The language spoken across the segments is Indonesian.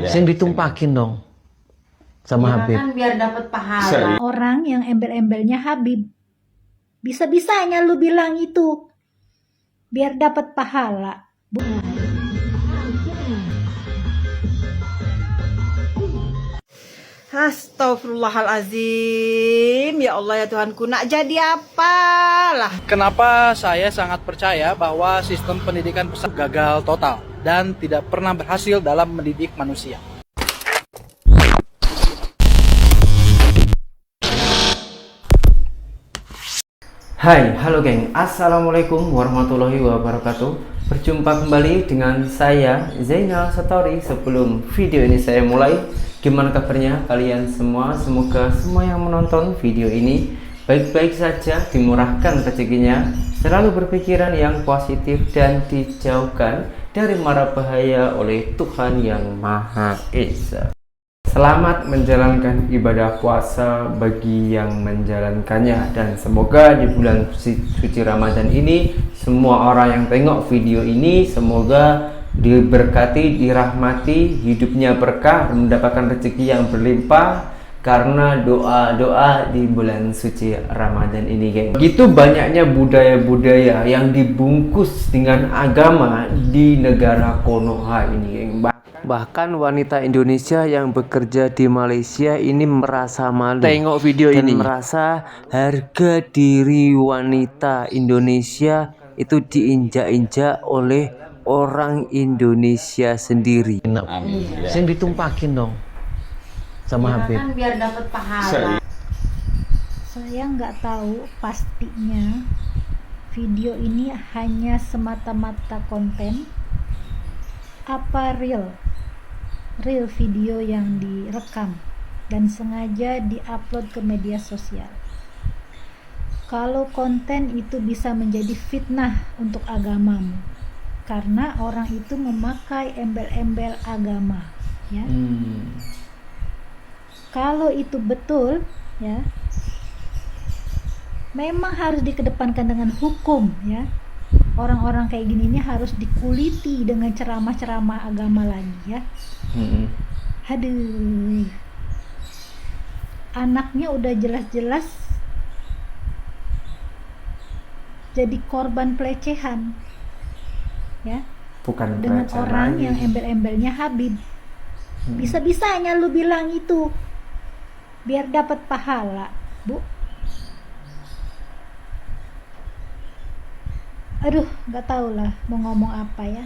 Sing ditumpakin dong sama Habib. Kan biar dapat pahala. Orang yang embel-embelnya Habib. Bisa-bisanya lu bilang itu biar dapat pahala. Astagfirullahalazim. Ya Allah ya Tuhanku, nak jadi apalah. Kenapa saya sangat percaya bahwa sistem pendidikan pesantren gagal total dan tidak pernah berhasil dalam mendidik manusia. Hai, halo geng. Assalamualaikum warahmatullahi wabarakatuh. Berjumpa kembali dengan saya Zainal Satori. Sebelum video ini saya mulai, gimana kabarnya kalian semua? Semoga semua yang menonton video ini baik-baik saja, dimurahkan rezekinya, selalu berpikiran yang positif dan dijauhkan dari mara bahaya oleh Tuhan yang Maha Esa. Selamat menjalankan ibadah puasa bagi yang menjalankannya, dan semoga di bulan suci Ramadan ini semua orang yang tengok video ini semoga diberkati, dirahmati, hidupnya berkah, mendapatkan rezeki yang berlimpah karena doa-doa di bulan suci Ramadan ini, geng. Begitu banyaknya budaya-budaya yang dibungkus dengan agama di negara Konoha ini, geng. Bahkan wanita Indonesia yang bekerja di Malaysia ini merasa malu tengok video dan ini, merasa harga diri wanita Indonesia itu diinjak-injak oleh orang Indonesia sendiri. Sing ditumpakin dong sama Habib. Kan biar dapat pahala. Saya nggak tahu pastinya video ini hanya semata-mata konten apa real video yang direkam dan sengaja diupload ke media sosial. Kalau konten itu bisa menjadi fitnah untuk agamamu karena orang itu memakai embel-embel agama, ya. Kalau itu betul, ya, memang harus dikedepankan dengan hukum, ya. Orang-orang kayak gini ini harus dikuliti dengan ceramah-ceramah agama lagi, ya. Aduh, anaknya udah jelas-jelas jadi korban pelecehan, ya, bukan dengan orang lagi. yang embel-embelnya Habib. Bisa-bisanya lu bilang itu biar dapat pahala, Bu. Aduh, nggak tahu lah mau ngomong apa, ya,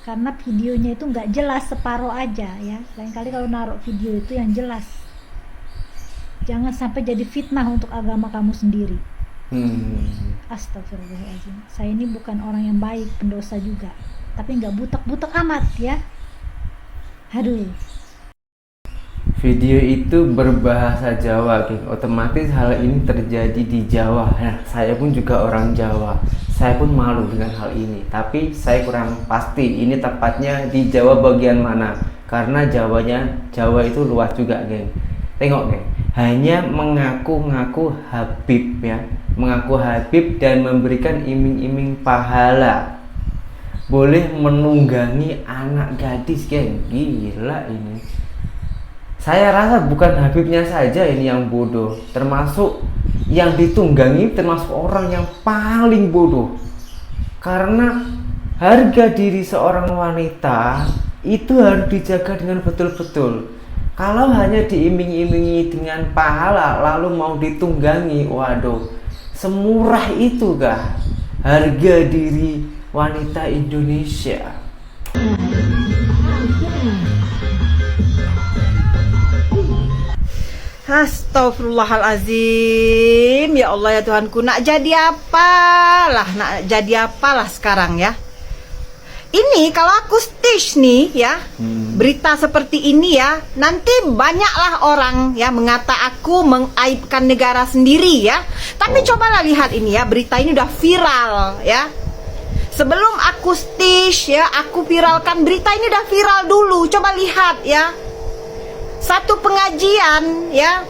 karena videonya itu nggak jelas, separuh aja, ya. Lain kali kalau naruh video itu yang jelas, jangan sampai jadi fitnah untuk agama kamu sendiri. Astagfirullahaladzim, saya ini bukan orang yang baik, pendosa juga, tapi nggak butek-butek amat, ya. Aduh. Video itu berbahasa Jawa, geng. Otomatis hal ini terjadi di Jawa. Nah, saya pun juga orang Jawa. Saya pun malu dengan hal ini. Tapi saya kurang pasti ini tepatnya di Jawa bagian mana. Karena Jawa itu luas juga, geng. Tengok, geng. Hanya mengaku-ngaku Habib, ya. Mengaku Habib dan memberikan iming-iming pahala. Boleh menunggangi anak gadis, geng. Gila ini. Saya rasa bukan Habibnya saja ini yang bodoh, termasuk yang ditunggangi termasuk orang yang paling bodoh. Karena harga diri seorang wanita itu harus dijaga dengan betul-betul. Kalau hanya diiming-imingi dengan pahala lalu mau ditunggangi, waduh, semurah itu kah harga diri wanita Indonesia? Astagfirullahalazim. Ya Allah ya Tuhanku, nak jadi apalah, sekarang, ya. Ini kalau aku stage nih, ya, berita seperti ini, ya, nanti banyaklah orang, ya, mengata aku mengaibkan negara sendiri, ya. Tapi cobalah lihat ini, ya, berita ini udah viral, ya. Sebelum aku stage, ya, aku viralkan berita ini udah viral dulu. Coba lihat, ya. Satu pengajian, ya,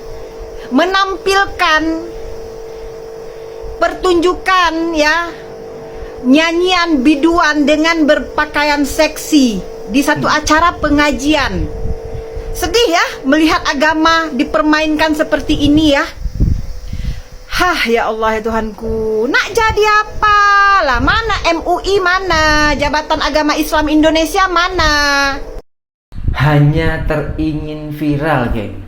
menampilkan pertunjukan, ya, nyanyian biduan dengan berpakaian seksi di satu acara pengajian. Sedih ya melihat agama dipermainkan seperti ini ya. Hah, ya Allah ya Tuhanku, nak jadi apa lah? Mana MUI, mana Jabatan Agama Islam Indonesia, mana? Hanya teringin viral, geng.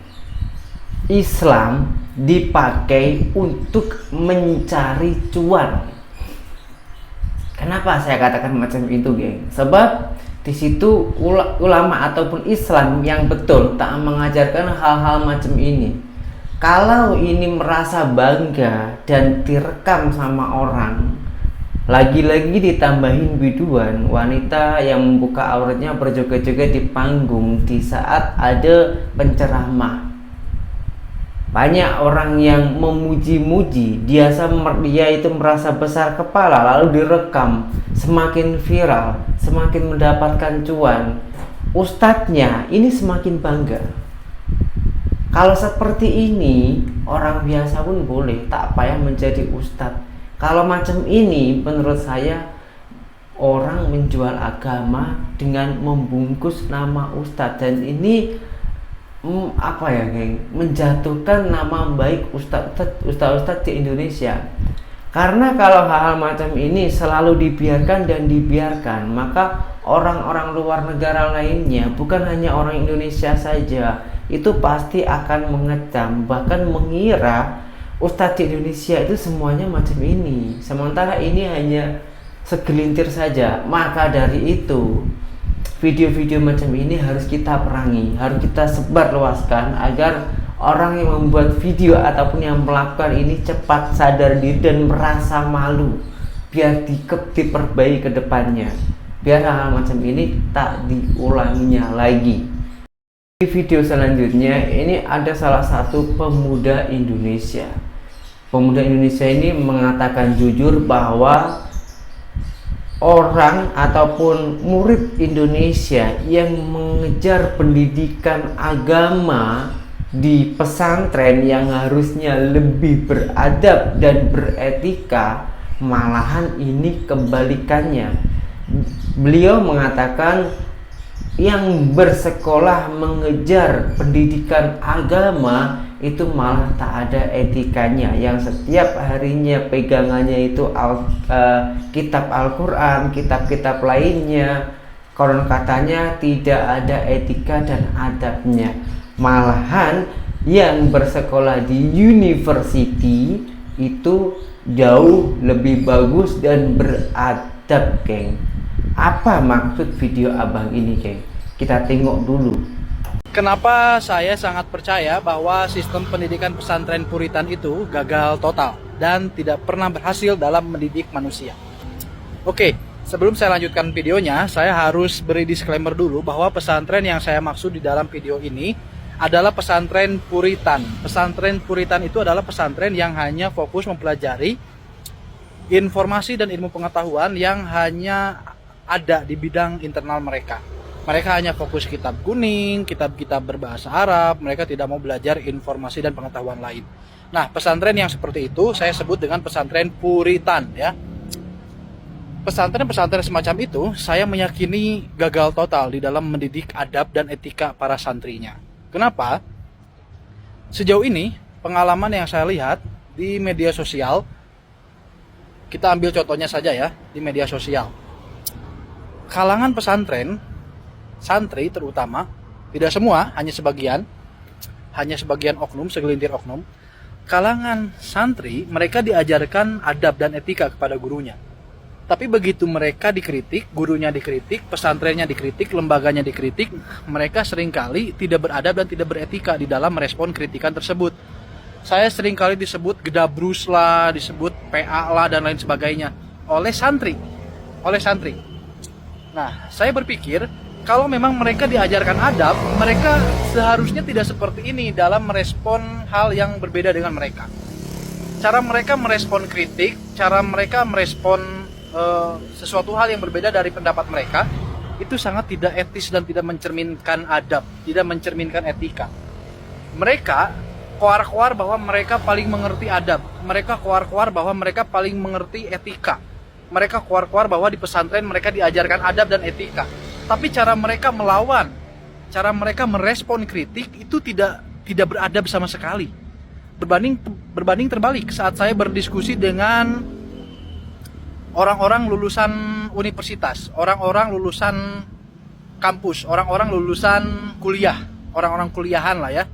Islam dipakai untuk mencari cuan. Kenapa saya katakan macam itu, geng? Sebab di situ ulama ataupun Islam yang betul tak mengajarkan hal-hal macam ini. Kalau ini merasa bangga dan direkam sama orang, lagi-lagi ditambahin biduan wanita yang membuka auratnya berjoget-joget di panggung di saat ada penceramah. Banyak orang yang memuji-muji, dia itu merasa besar kepala lalu direkam, semakin viral, semakin mendapatkan cuan. Ustadznya ini semakin bangga. Kalau seperti ini, orang biasa pun boleh, tak payah menjadi ustadz. Kalau macam ini, menurut saya, orang menjual agama dengan membungkus nama ustadz. Dan ini, geng? Menjatuhkan nama baik ustadz di Indonesia. Karena kalau hal-hal macam ini selalu dibiarkan dan dibiarkan, maka orang-orang luar negara lainnya, bukan hanya orang Indonesia saja, itu pasti akan mengecam, bahkan mengira ustadz di Indonesia itu semuanya macam ini, sementara ini hanya segelintir saja. Maka dari itu, video-video macam ini harus kita perangi, harus kita sebarluaskan agar orang yang membuat video ataupun yang melakukan ini cepat sadar diri dan merasa malu, biar diperbaiki ke depannya, biar hal macam ini tak diulanginya lagi. Di video selanjutnya ini ada salah satu pemuda Indonesia. Pemuda Indonesia ini mengatakan jujur bahwa orang ataupun murid Indonesia yang mengejar pendidikan agama di pesantren yang harusnya lebih beradab dan beretika, malahan ini kebalikannya. Beliau mengatakan yang bersekolah mengejar pendidikan agama itu malah tak ada etikanya, yang setiap harinya pegangannya itu kitab Al-Quran, kitab-kitab lainnya, konon katanya tidak ada etika dan adabnya. Malahan yang bersekolah di university itu jauh lebih bagus dan beradab, geng. Apa maksud video abang ini, geng? Kita tengok dulu. Kenapa saya sangat percaya bahwa sistem pendidikan pesantren Puritan itu gagal total dan tidak pernah berhasil dalam mendidik manusia. Oke, sebelum saya lanjutkan videonya, saya harus beri disclaimer dulu bahwa pesantren yang saya maksud di dalam video ini adalah pesantren Puritan. Pesantren Puritan itu adalah pesantren yang hanya fokus mempelajari informasi dan ilmu pengetahuan yang hanya ada di bidang internal mereka. Mereka hanya fokus kitab kuning, kitab-kitab berbahasa Arab. Mereka tidak mau belajar informasi dan pengetahuan lain. Nah, pesantren yang seperti itu saya sebut dengan pesantren Puritan, ya. Pesantren-pesantren semacam itu saya meyakini gagal total di dalam mendidik adab dan etika para santrinya. Kenapa? Sejauh ini pengalaman yang saya lihat di media sosial, kita ambil contohnya saja ya, di media sosial. Kalangan pesantren, santri terutama, tidak semua, hanya sebagian oknum, segelintir oknum. Kalangan santri, mereka diajarkan adab dan etika kepada gurunya. Tapi begitu mereka dikritik, gurunya dikritik, pesantrennya dikritik, lembaganya dikritik, mereka seringkali tidak beradab dan tidak beretika di dalam merespon kritikan tersebut. Saya seringkali disebut gedabrus lah, disebut PA lah, dan lain sebagainya oleh santri. Nah, saya berpikir kalau memang mereka diajarkan adab, mereka seharusnya tidak seperti ini dalam merespon hal yang berbeda dengan mereka. Cara mereka merespon kritik, cara mereka merespon sesuatu hal yang berbeda dari pendapat mereka, itu sangat tidak etis dan tidak mencerminkan adab, tidak mencerminkan etika. Mereka koar-koar bahwa mereka paling mengerti adab, mereka koar-koar bahwa mereka paling mengerti etika, mereka koar-koar bahwa di pesantren mereka diajarkan adab dan etika. tapi cara mereka melawan, cara mereka merespon kritik itu tidak beradab sama sekali. Berbanding terbalik saat saya berdiskusi dengan orang-orang lulusan universitas, orang-orang lulusan kampus, orang-orang lulusan kuliah, orang-orang kuliahan lah ya.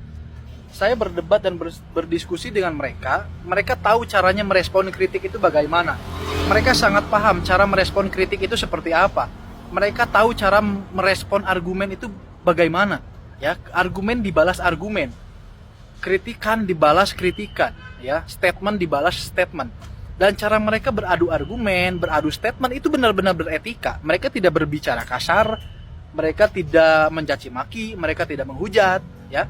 Saya berdebat dan berdiskusi dengan mereka. Mereka tahu caranya merespon kritik itu bagaimana. Mereka sangat paham cara merespon kritik itu seperti apa. Mereka tahu cara merespon argumen itu bagaimana. Ya, argumen dibalas argumen, kritikan dibalas kritikan, ya, statement dibalas statement. Dan cara mereka beradu argumen, beradu statement itu benar-benar beretika. Mereka tidak berbicara kasar, mereka tidak mencaci maki, mereka tidak menghujat, ya.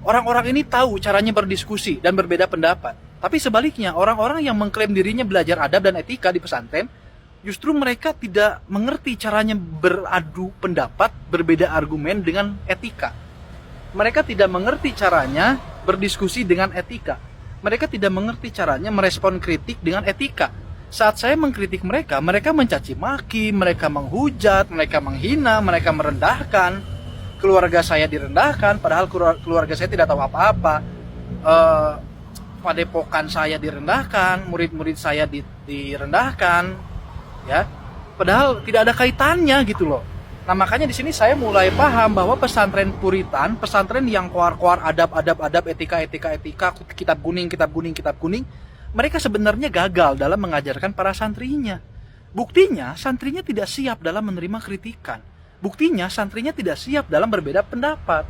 Orang-orang ini tahu caranya berdiskusi dan berbeda pendapat. Tapi sebaliknya, orang-orang yang mengklaim dirinya belajar adab dan etika di pesantren, justru mereka tidak mengerti caranya beradu pendapat, berbeda argumen dengan etika. Mereka tidak mengerti caranya berdiskusi dengan etika. Mereka tidak mengerti caranya merespon kritik dengan etika. Saat saya mengkritik mereka, mereka mencaci maki, mereka menghujat, mereka menghina, mereka merendahkan. Keluarga saya direndahkan, padahal keluarga saya tidak tahu apa-apa. Padepokan saya direndahkan, murid-murid saya direndahkan, ya. Padahal tidak ada kaitannya gitu loh. Nah, makanya di sini saya mulai paham bahwa pesantren Puritan, pesantren yang koar-koar adab, etika, kitab kuning, mereka sebenarnya gagal dalam mengajarkan para santrinya. Buktinya, santrinya tidak siap dalam menerima kritikan. Buktinya, santrinya tidak siap dalam berbeda pendapat.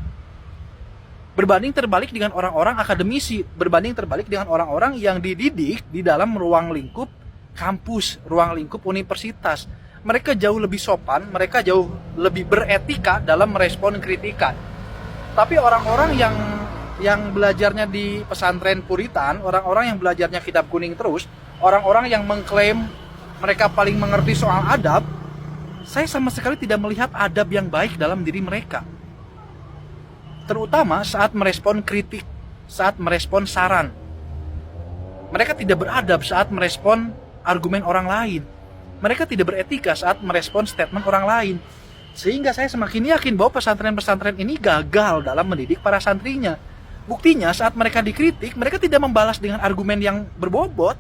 Berbanding terbalik dengan orang-orang akademisi, berbanding terbalik dengan orang-orang yang dididik di dalam ruang lingkup kampus, ruang lingkup universitas. Mereka jauh lebih sopan, mereka jauh lebih beretika dalam merespon kritikan. Tapi orang-orang yang belajarnya di pesantren Puritan, orang-orang yang belajarnya kitab kuning terus, orang-orang yang mengklaim mereka paling mengerti soal adab, saya sama sekali tidak melihat adab yang baik dalam diri mereka. Terutama saat merespon kritik, saat merespon saran. Mereka tidak beradab saat merespon argumen orang lain. Mereka tidak beretika saat merespon statement orang lain. Sehingga saya semakin yakin bahwa pesantren-pesantren ini gagal dalam mendidik para santrinya. Buktinya saat mereka dikritik, mereka tidak membalas dengan argumen yang berbobot.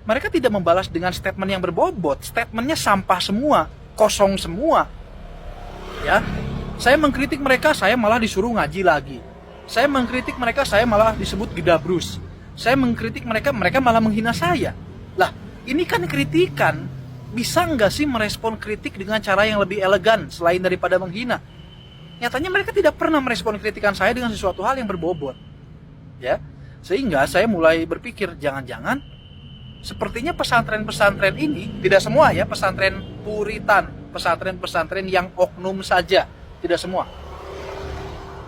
Mereka tidak membalas dengan statement yang berbobot. Statementnya sampah semua, kosong semua. Ya, saya mengkritik mereka, saya malah disuruh ngaji lagi. Saya mengkritik mereka, saya malah disebut gedabrus. Saya mengkritik mereka, mereka malah menghina saya. Lah, ini kan kritikan. Bisa nggak sih merespon kritik dengan cara yang lebih elegan selain daripada menghina? Nyatanya mereka tidak pernah merespon kritikan saya dengan sesuatu hal yang berbobot. Ya, sehingga saya mulai berpikir, jangan-jangan sepertinya pesantren-pesantren ini, tidak semua ya, pesantren Puritan, pesantren-pesantren yang oknum saja, tidak semua.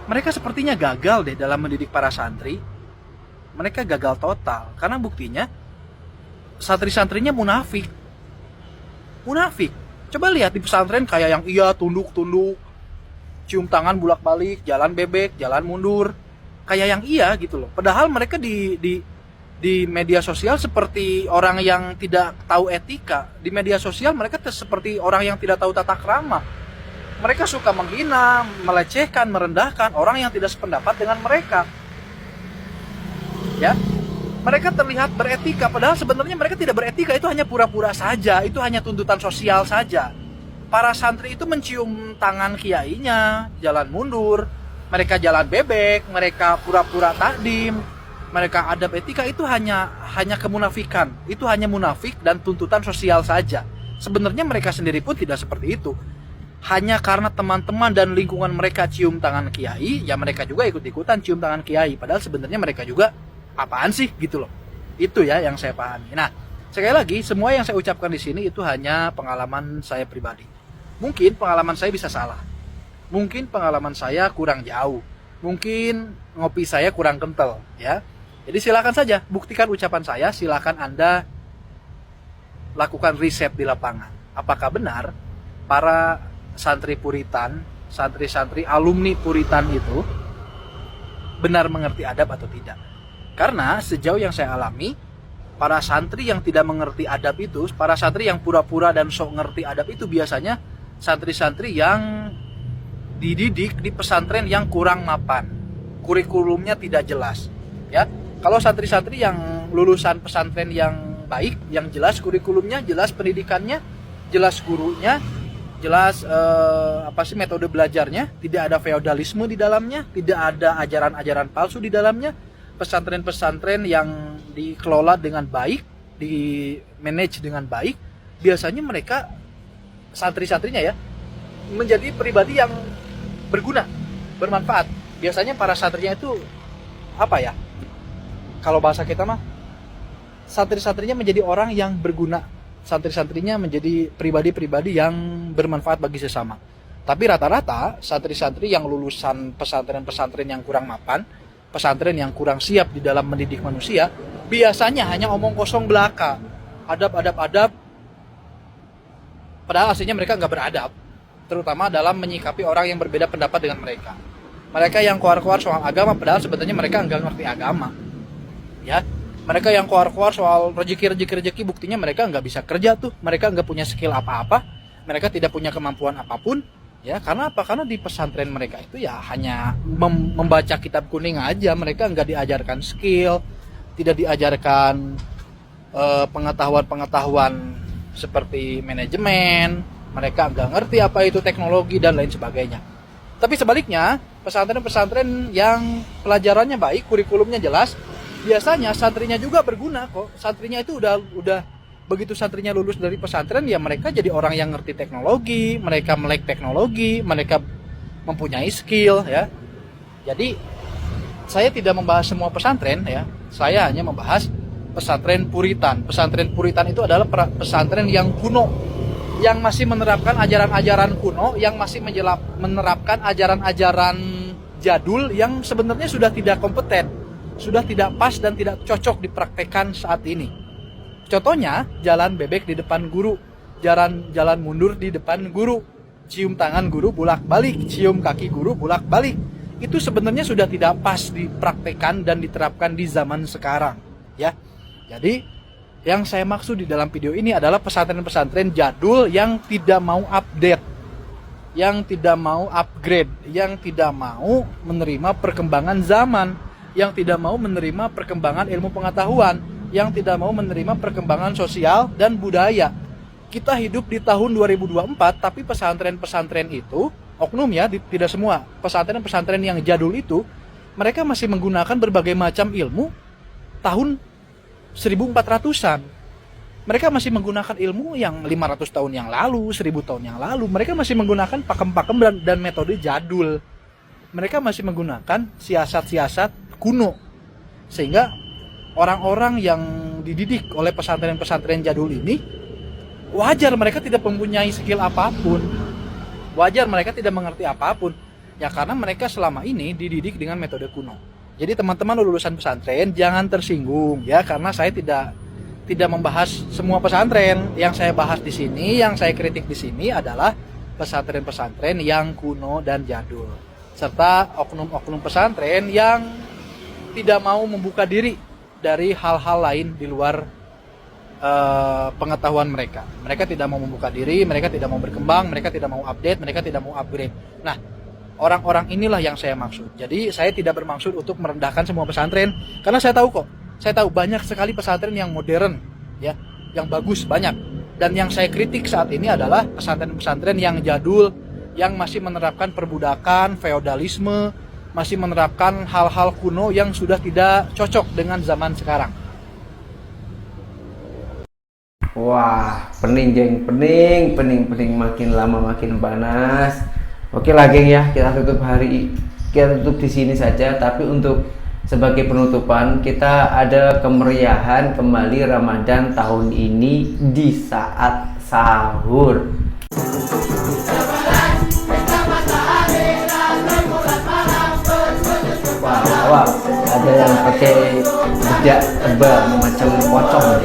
Mereka sepertinya gagal deh dalam mendidik para santri. Mereka gagal total, karena buktinya santri-santrinya munafik. Munafik. Coba lihat di pesantren kayak yang iya tunduk-tunduk, cium tangan bolak-balik, jalan bebek, jalan mundur, kayak yang iya gitu loh. Padahal mereka di media sosial seperti orang yang tidak tahu etika. Di media sosial mereka seperti orang yang tidak tahu tata krama. Mereka suka menghina, melecehkan, merendahkan orang yang tidak sependapat dengan mereka. Ya, mereka terlihat beretika, padahal sebenarnya mereka tidak beretika. Itu hanya pura-pura saja, itu hanya tuntutan sosial saja. Para santri itu mencium tangan kiainya, jalan mundur, mereka jalan bebek, mereka pura-pura takdim, mereka adab etika. Itu hanya kemunafikan, itu hanya munafik dan tuntutan sosial saja. Sebenarnya mereka sendiri pun tidak seperti itu. Hanya karena teman-teman dan lingkungan mereka cium tangan kiai, ya mereka juga ikut-ikutan cium tangan kiai. Padahal sebenarnya mereka juga apaan sih gitu loh. Itu ya yang saya pahami. Nah, sekali lagi semua yang saya ucapkan di sini itu hanya pengalaman saya pribadi. Mungkin pengalaman saya bisa salah. Mungkin pengalaman saya kurang jauh. Mungkin ngopi saya kurang kental, ya. Jadi silakan saja buktikan ucapan saya, silakan Anda lakukan riset di lapangan. Apakah benar para santri Puritan, santri-santri alumni Puritan itu benar mengerti adab atau tidak? Karena sejauh yang saya alami, para santri yang tidak mengerti adab itu, para santri yang pura-pura dan sok ngerti adab itu biasanya santri-santri yang dididik di pesantren yang kurang mapan, kurikulumnya tidak jelas. Ya, kalau santri-santri yang lulusan pesantren yang baik, yang jelas kurikulumnya, jelas pendidikannya, jelas gurunya, jelas metode belajarnya, tidak ada feodalisme di dalamnya, tidak ada ajaran-ajaran palsu di dalamnya, pesantren-pesantren yang dikelola dengan baik, di manage dengan baik, biasanya mereka santri-santrinya ya menjadi pribadi yang berguna, bermanfaat. Biasanya para santrinya itu apa ya? Kalau bahasa kita mah, santri-santrinya menjadi orang yang berguna. Santri-santrinya menjadi pribadi-pribadi yang bermanfaat bagi sesama. Tapi rata-rata santri-santri yang lulusan pesantren-pesantren yang kurang mapan, pesantren yang kurang siap di dalam mendidik manusia, biasanya hanya omong kosong belaka. Adab, padahal aslinya mereka nggak beradab, terutama dalam menyikapi orang yang berbeda pendapat dengan mereka. Mereka yang keluar-keluar soal agama, padahal sebenarnya mereka nggak ngerti agama. Ya, mereka yang keluar-keluar soal rezeki, buktinya mereka nggak bisa kerja tuh, mereka nggak punya skill apa-apa, mereka tidak punya kemampuan apapun. Ya, karena apa? Karena di pesantren mereka itu ya hanya membaca kitab kuning aja, mereka nggak diajarkan skill, tidak diajarkan pengetahuan-pengetahuan seperti manajemen. Mereka nggak ngerti apa itu teknologi dan lain sebagainya. Tapi sebaliknya, pesantren-pesantren yang pelajarannya baik, kurikulumnya jelas, biasanya santrinya juga berguna kok. Santrinya itu udah begitu santrinya lulus dari pesantren, ya mereka jadi orang yang ngerti teknologi, mereka melek teknologi, mereka mempunyai skill ya. Jadi saya tidak membahas semua pesantren ya. Saya hanya membahas pesantren Puritan. Pesantren Puritan itu adalah pesantren yang kuno, yang masih menerapkan ajaran-ajaran kuno, yang masih menerapkan ajaran-ajaran jadul yang sebenarnya sudah tidak kompeten, sudah tidak pas dan tidak cocok dipraktekkan saat ini. Contohnya, jalan bebek di depan guru, jalan mundur di depan guru, cium tangan guru bolak-balik, cium kaki guru bolak-balik. Itu sebenarnya sudah tidak pas dipraktekkan dan diterapkan di zaman sekarang, ya. Jadi yang saya maksud di dalam video ini adalah pesantren-pesantren jadul yang tidak mau update, yang tidak mau upgrade, yang tidak mau menerima perkembangan zaman, yang tidak mau menerima perkembangan ilmu pengetahuan, yang tidak mau menerima perkembangan sosial dan budaya. Kita hidup di tahun 2024, tapi pesantren-pesantren itu, oknum ya, tidak semua, pesantren-pesantren yang jadul itu, mereka masih menggunakan berbagai macam ilmu tahun 1400-an. Mereka masih menggunakan ilmu yang 500 tahun yang lalu, 1000 tahun yang lalu. Mereka masih menggunakan pakem-pakem dan metode jadul. Mereka masih menggunakan siasat-siasat kuno. Sehingga orang-orang yang dididik oleh pesantren-pesantren jadul ini, wajar mereka tidak mempunyai skill apapun. Wajar mereka tidak mengerti apapun. Ya karena mereka selama ini dididik dengan metode kuno. Jadi teman-teman lulusan pesantren jangan tersinggung ya, karena saya tidak membahas semua pesantren. Yang saya bahas di sini, yang saya kritik di sini adalah pesantren-pesantren yang kuno dan jadul, serta oknum-oknum pesantren yang tidak mau membuka diri dari hal-hal lain di luar pengetahuan mereka. Mereka tidak mau membuka diri, mereka tidak mau berkembang, mereka tidak mau update, mereka tidak mau upgrade. Nah, orang-orang inilah yang saya maksud. Jadi saya tidak bermaksud untuk merendahkan semua pesantren, karena saya tahu kok. Saya tahu banyak sekali pesantren yang modern, ya, yang bagus banyak. Dan yang saya kritik saat ini adalah pesantren-pesantren yang jadul, yang masih menerapkan perbudakan, feodalisme, masih menerapkan hal-hal kuno yang sudah tidak cocok dengan zaman sekarang. Wah, pening geng, pening, makin lama makin panas. Oke lah geng ya, kita tutup di sini saja. Tapi untuk sebagai penutupan, kita ada kemeriahan kembali Ramadan tahun ini di saat sahur. Wow, ada yang pakai bedak tebal macam pocong.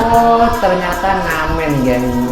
Oh, ternyata ngamen geng.